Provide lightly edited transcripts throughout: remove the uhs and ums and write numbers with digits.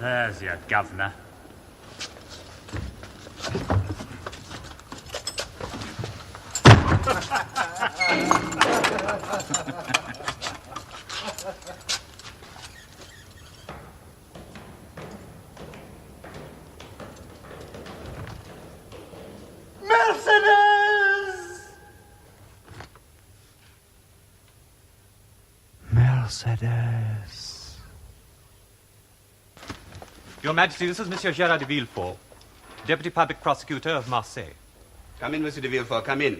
There's your governor. Mercedes. Your Majesty, this is Monsieur Gérard de Villefort, Deputy Public Prosecutor of Marseille. Come in, Monsieur de Villefort, come in.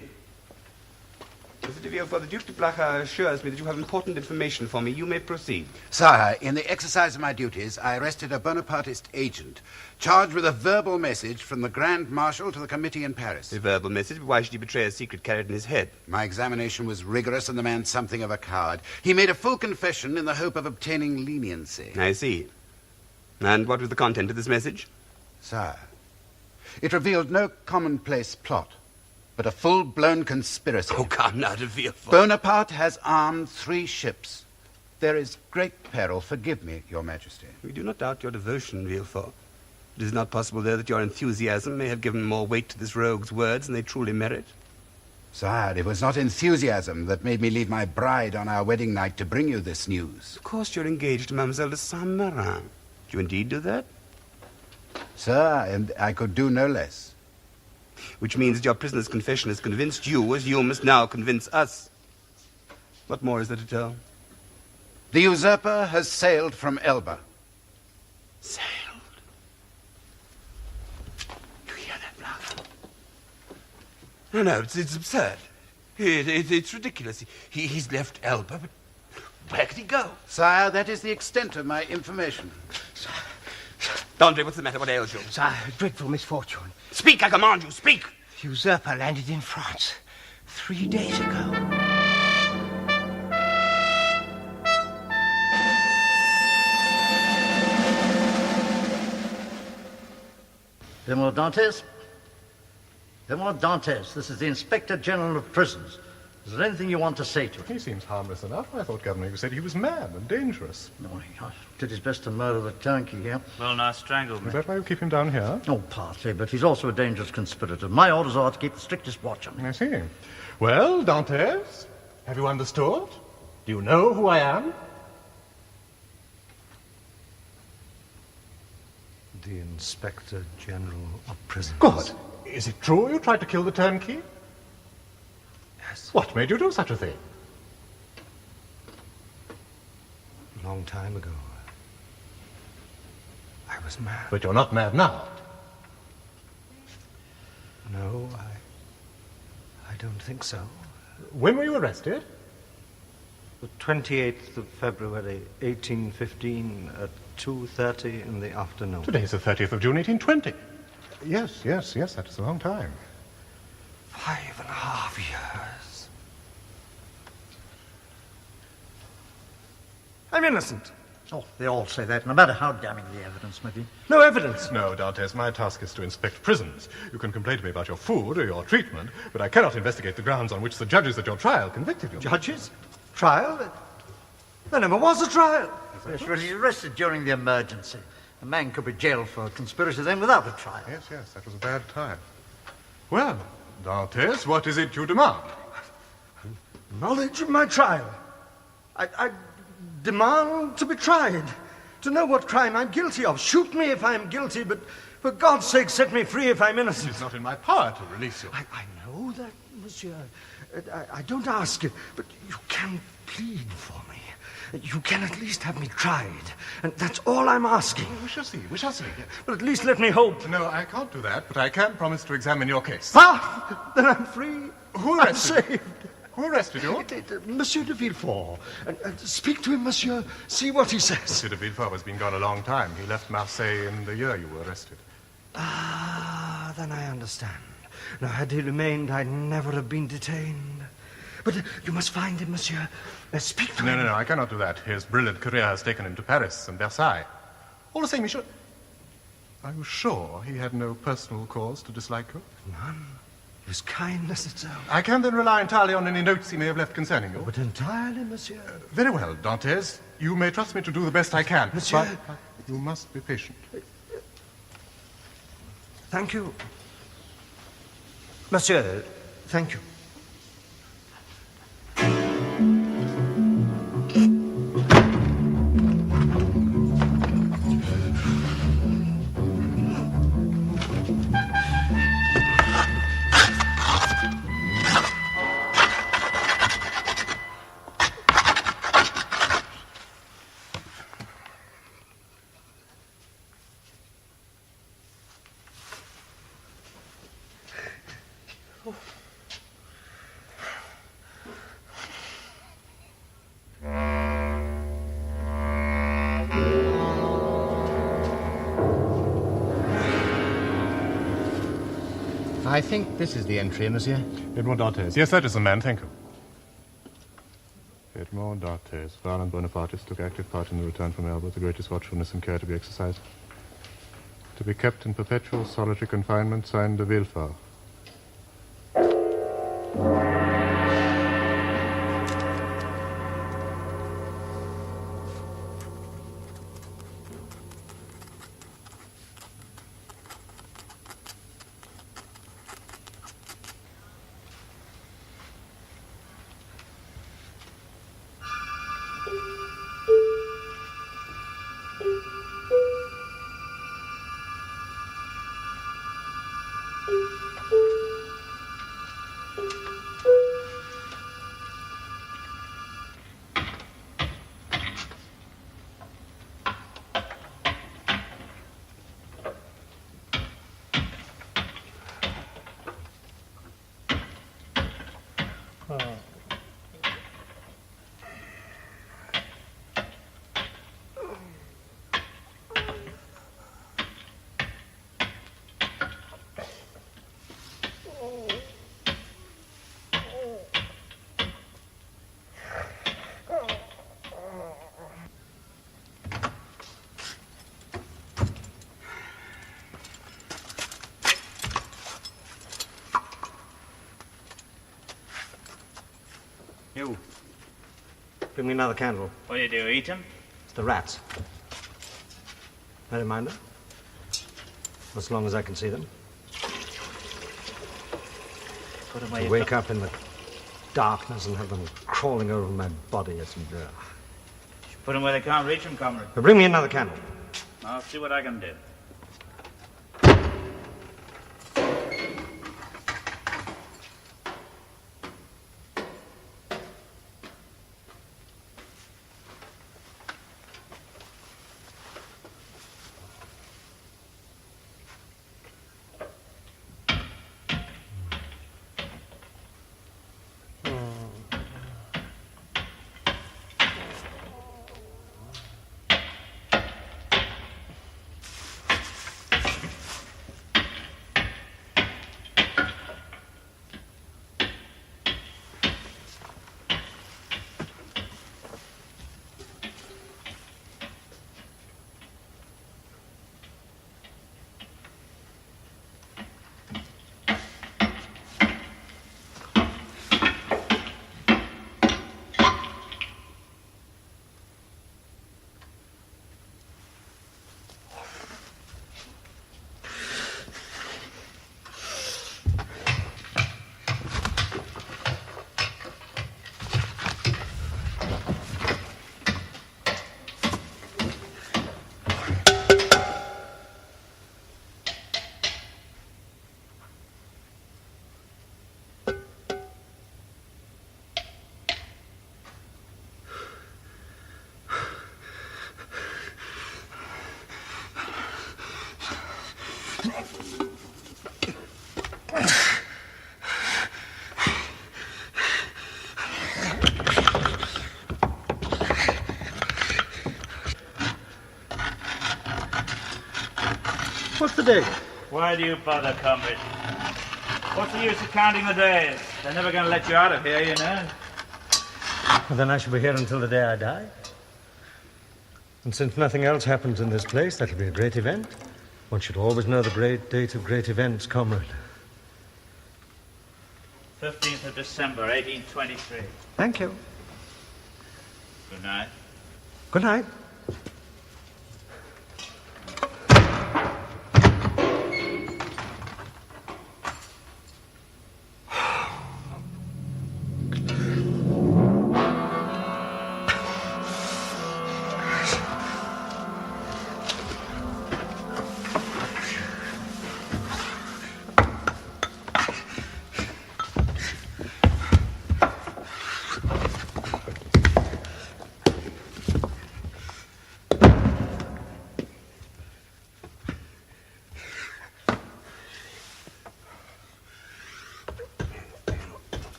Monsieur de Villefort, the Duc de Blacas assures me that you have important information for me. You may proceed. Sire, in the exercise of my duties, I arrested a Bonapartist agent, charged with a verbal message from the Grand Marshal to the committee in Paris. A verbal message? Why should he betray a secret carried in his head? My examination was rigorous, and the man something of a coward. He made a full confession in the hope of obtaining leniency. I see. And what was the content of this message? Sire, it revealed no commonplace plot, but a full-blown conspiracy. Oh, come now, de Villefort. Bonaparte has armed 3 ships. There is great peril. Forgive me, Your Majesty. We do not doubt your devotion, Villefort. It is not possible, though, that your enthusiasm may have given more weight to this rogue's words than they truly merit. Sire, it was not enthusiasm that made me leave my bride on our wedding night to bring you this news. Of course you're engaged to Mademoiselle de Saint-Méran. Do you indeed do that? Sir, and I could do no less. Which means that your prisoner's confession has convinced you, as you must now convince us. What more is there to tell? The usurper has sailed from Elba. Sailed? You hear that, Blanc? No, it's absurd. It's ridiculous. He's left Elba, but where could he go? Sire, that is the extent of my information. Andre, what's the matter? What ails you? Sire, a dreadful misfortune. Speak, I command you, speak! The usurper landed in France 3 days ago. General Dantes? General Dantes, this is the Inspector General of Prisons. Is there anything you want to say to him? He seems harmless enough. I thought, Governor, you said he was mad and dangerous. No, he did his best to murder the turnkey here. Well, now, strangled me. Is that why you keep him down here? Oh, partly, but he's also a dangerous conspirator. My orders are to keep the strictest watch on him. I see. Well, Dantes, have you understood? Do you know who I am? The Inspector General of Prisons. Good. Is it true you tried to kill the turnkey? Yes. What made you do such a thing? A long time ago. I was mad. But you're not mad now. No, I don't think so. When were you arrested? The 28th of February, 1815, at 2:30 in the afternoon. Today's the 30th of June, 1820. Yes, that is a long time. 5.5 years. I'm innocent. Oh, they all say that, no matter how damning the evidence may be. No evidence. No, Dantes, my task is to inspect prisons. You can complain to me about your food or your treatment, but I cannot investigate the grounds on which the judges at your trial convicted you. Judges? Trial? There never was a trial. Yes, but he's arrested during the emergency. A man could be jailed for conspiracy then without a trial. Yes, that was a bad time. Well, Dantes, what is it you demand? Knowledge of my trial. I demand to be tried, to know what crime I'm guilty of. Shoot me if I'm guilty, but for God's sake, set me free if I'm innocent. It's not in my power to release you. I know that, monsieur. I don't ask it, but you can plead for me. You can at least have me tried, and that's all I'm asking. We shall see. But at least let me hope. No, I can't do that, but I can promise to examine your case. Ah, then I'm free. Who I'm arrested saved. Who arrested you? Monsieur de Villefort. Speak to him, monsieur. See what he says. Monsieur de Villefort has been gone a long time. He left Marseille in the year you were arrested. Ah, then I understand. Now, had he remained, I'd never have been detained. But you must find him, monsieur. Speak to him. No, I cannot do that. His brilliant career has taken him to Paris and Versailles. All the same, he should... Are you sure he had no personal cause to dislike you? None. It was kindness itself. I can then rely entirely on any notes he may have left concerning you. But entirely, monsieur. Very well, Dantes. You may trust me to do the best I can. Monsieur, You must be patient. Thank you. Monsieur, thank you. I think this is the entry, monsieur. Edmond Dantes. Yes, that is the man. Thank you. Edmond Dantes, violent Bonapartist, took active part in the return from Elba with the greatest watchfulness and care to be exercised. To be kept in perpetual solitary confinement, signed de Villefort. You. Bring me another candle. What do you do, eat 'em? It's the rats. I don't mind them. As long as I can see them. Put 'em I where you wake up in the darkness and have them crawling over my body. It's Put 'em where they can't reach 'em, comrade. But bring me another candle. I'll see what I can do. What's the date? Why do you bother, comrade? What's the use of counting the days? They're never going to let you out of here, you know. Well, then I shall be here until the day I die. And since nothing else happens in this place, that'll be a great event. One should always know the great date of great events, comrade. 15th of December, 1823. Thank you. Good night. Good night.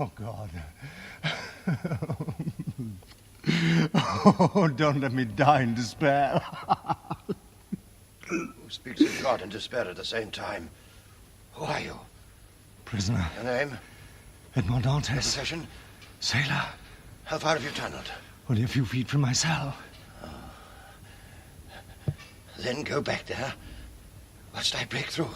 Oh, God. Oh, don't let me die in despair. Who speaks of God and despair at the same time? Who are you? Prisoner. Your name? Edmond Your Dantes. profession? Sailor. How far have you tunneled? Only a few feet from my cell. Then go back there. Whilst I break through.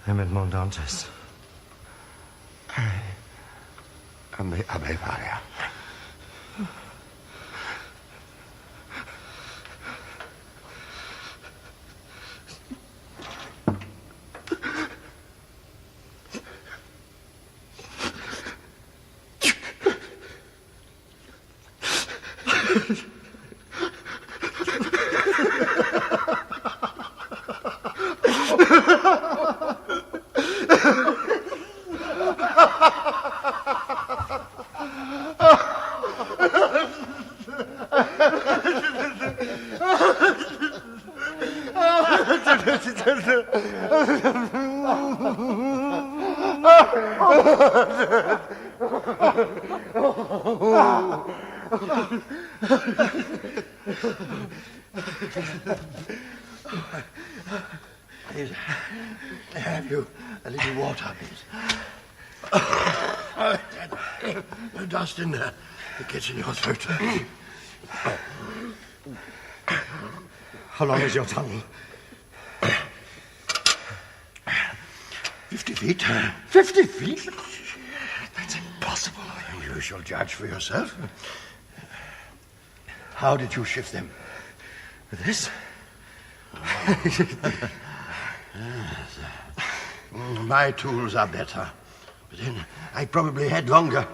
I'm Edmond Dantes. I am the Abbe Varia. Have you a little water, please? No dust in there. It gets in your throat. How long is your tunnel? 50 feet. 50 feet? That's impossible. You shall judge for yourself. How did you shift them? With this? My tools are better. But then I probably had longer.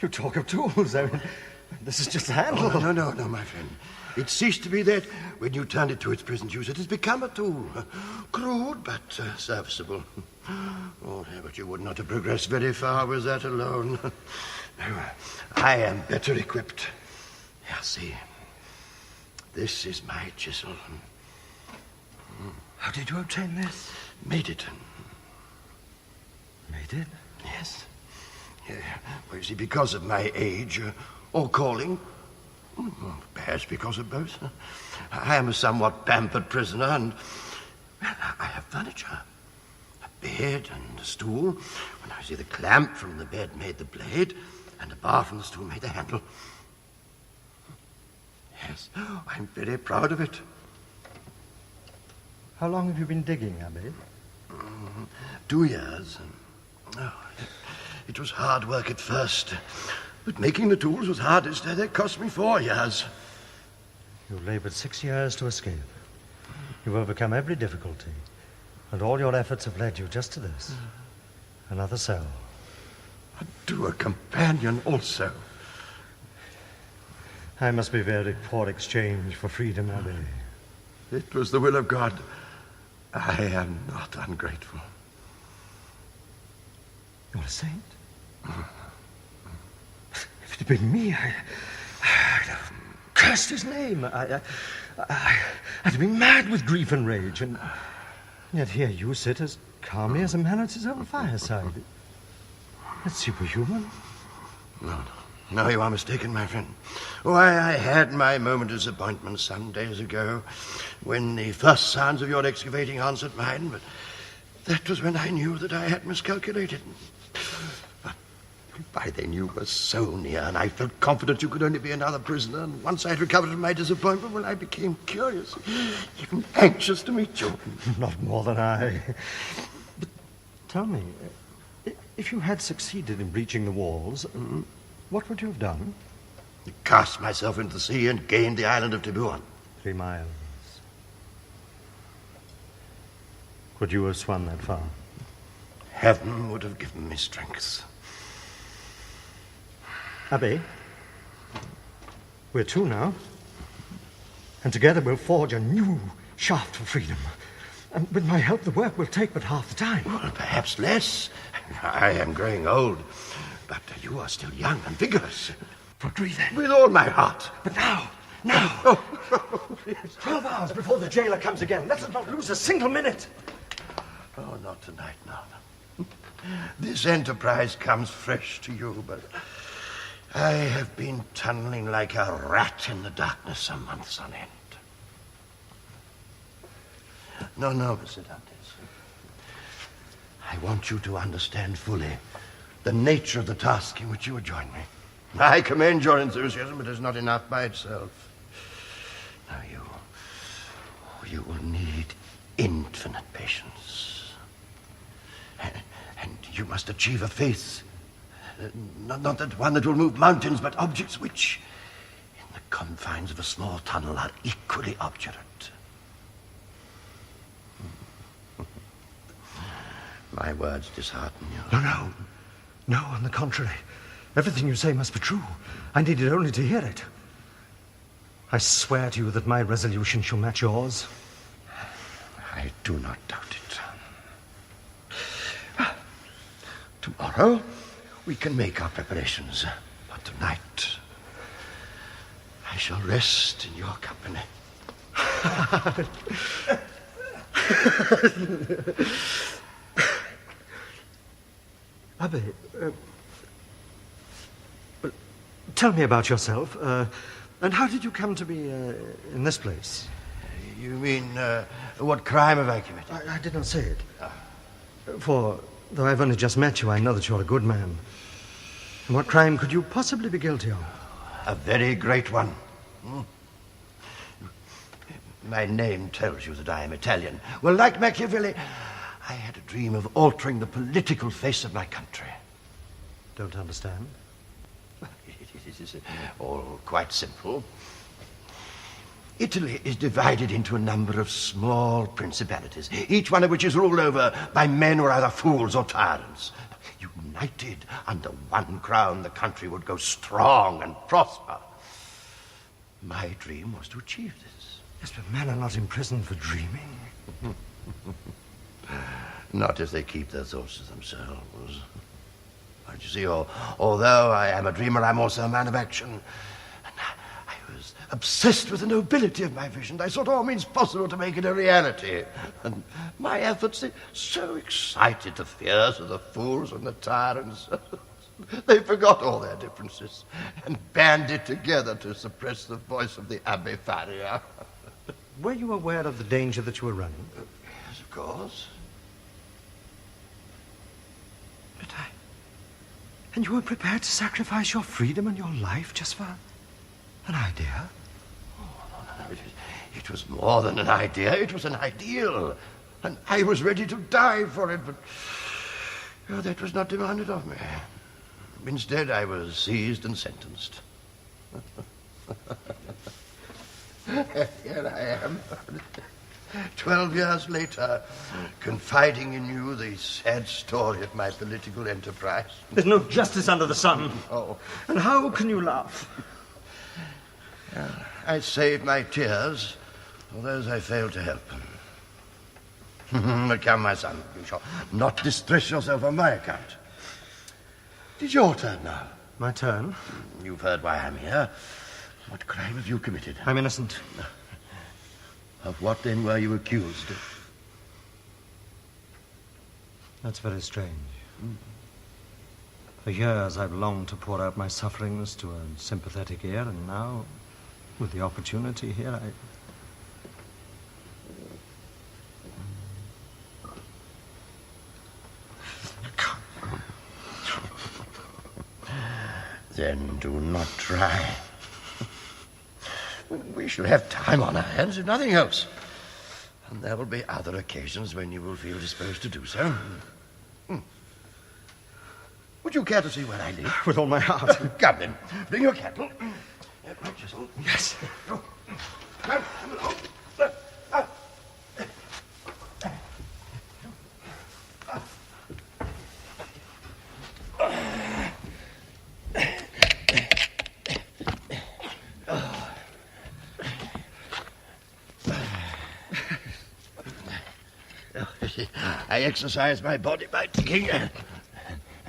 You talk of tools. I mean, this is just a handle. Oh, no, my friend. It ceased to be that when you turned it to its present use. It has become a tool. Crude, but serviceable. Oh, but you would not have progressed very far with that alone. I am better equipped. Here, see. This is my chisel. How did you obtain this? Made it. Made it? Yes. Yeah. Well, you see, because of my age or calling, perhaps because of both, I am a somewhat pampered prisoner, and well, I have furniture. A bed and a stool. When I see the clamp from the bed made the blade, and the bar from the stool made the handle. Yes, I'm very proud of it. How long have you been digging, Abbe? 2 years. Oh, it was hard work at first, but making the tools was hardest. That cost me 4 years. You labored 6 years to escape. You've overcome every difficulty, and all your efforts have led you just to this. Another cell. To a companion also. I must be very poor exchange for freedom, Abbe. It was the will of God. I am not ungrateful. You're a saint? If it had been me, I'd have cursed his name. I'd have been mad with grief and rage. And yet here you sit as calmly as a man at his own fireside. That's superhuman. No, you are mistaken, my friend. Why, I had my moment of disappointment some days ago when the first sounds of your excavating answered mine, but that was when I knew that I had miscalculated. But By then you were so near, and I felt confident you could only be another prisoner. And once I had recovered from my disappointment, well, I became curious, even anxious to meet you. Not more than I. But tell me, if you had succeeded in breaching the walls, what would you have done? Cast myself into the sea and gained the island of Tiburon. 3 miles. Could you have swum that far? Heaven would have given me strength. Abbe, we're 2 now. And together we'll forge a new shaft for freedom. And with my help, the work will take but half the time. Well, perhaps less. I am growing old. But you are still young and vigorous. Agree then. With all my heart. But now. 12 hours before the jailer comes again. Let us not lose a single minute. Oh, not tonight, no. This enterprise comes fresh to you, but I have been tunneling like a rat in the darkness some months on end. No, Mr. Dantes. I want you to understand fully the nature of the task in which you would join me. I commend your enthusiasm, but it's not enough by itself. Now, you will need infinite patience. And you must achieve a faith, not that one that will move mountains, but objects which, in the confines of a small tunnel, are equally obdurate. My words dishearten you. No, on the contrary. Everything you say must be true. I needed only to hear it. I swear to you that my resolution shall match yours. I do not doubt it. Tomorrow, we can make our preparations. But tonight, I shall rest in your company. Abbe, tell me about yourself. And how did you come to be in this place? You mean, what crime have I committed? I did not say it. For, though I've only just met you, I know that you're a good man. And what crime could you possibly be guilty of? A very great one. My name tells you that I am Italian. Well, like Machiavelli, I had a dream of altering the political face of my country. Don't understand. It is all quite simple. Italy is divided into a number of small principalities, each one of which is ruled over by men who are either fools or tyrants. United under one crown, the country would go strong and prosper. My dream was to achieve this. Yes, but men are not imprisoned for dreaming. Not if they keep their thoughts to themselves. But you see, although I am a dreamer, I'm also a man of action. And I was obsessed with the nobility of my vision. I sought all means possible to make it a reality. And my efforts, they so excited the fears of the fools and the tyrants. They forgot all their differences and banded together to suppress the voice of the Abbe Faria. Were you aware of the danger that you were running? Yes, of course. But And you were prepared to sacrifice your freedom and your life just for an idea? Oh, no. It was more than an idea. It was an ideal. And I was ready to die for it, but that was not demanded of me. Instead, I was seized and sentenced. Here I am, 12 years later, confiding in you the sad story of my political enterprise. There's no justice under the sun. Oh. And how can you laugh? I saved my tears for those I failed to help. But come, my son, you shall not distress yourself on my account. It is your turn now. My turn? You've heard why I'm here. What crime have you committed? I'm innocent. Of what, then, were you accused? That's very strange. For years, I've longed to pour out my sufferings to a sympathetic ear, and now, with the opportunity here, Then do not try. We shall have time on our hands, if nothing else. And there will be other occasions when you will feel disposed to do so. Would you care to see where I live? With all my heart. Come then. Bring your candle. My chisel. Yes. Come along. I exercise my body by thinking and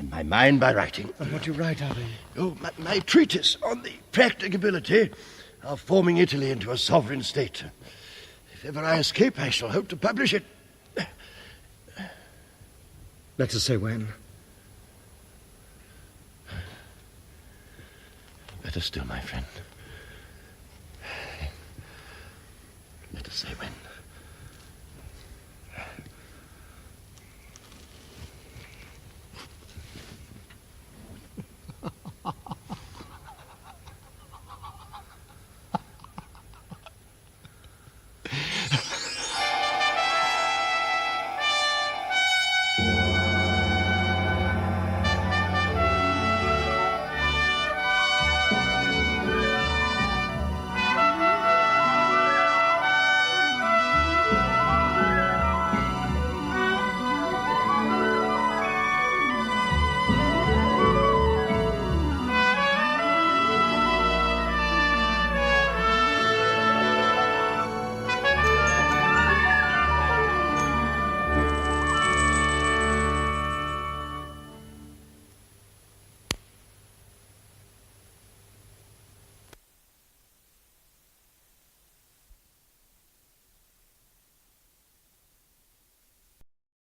my mind by writing. And what do you write, Abbe? Oh, my treatise on the practicability of forming Italy into a sovereign state. If ever I escape, I shall hope to publish it. Let us say when. Better still, my friend. Let us say when.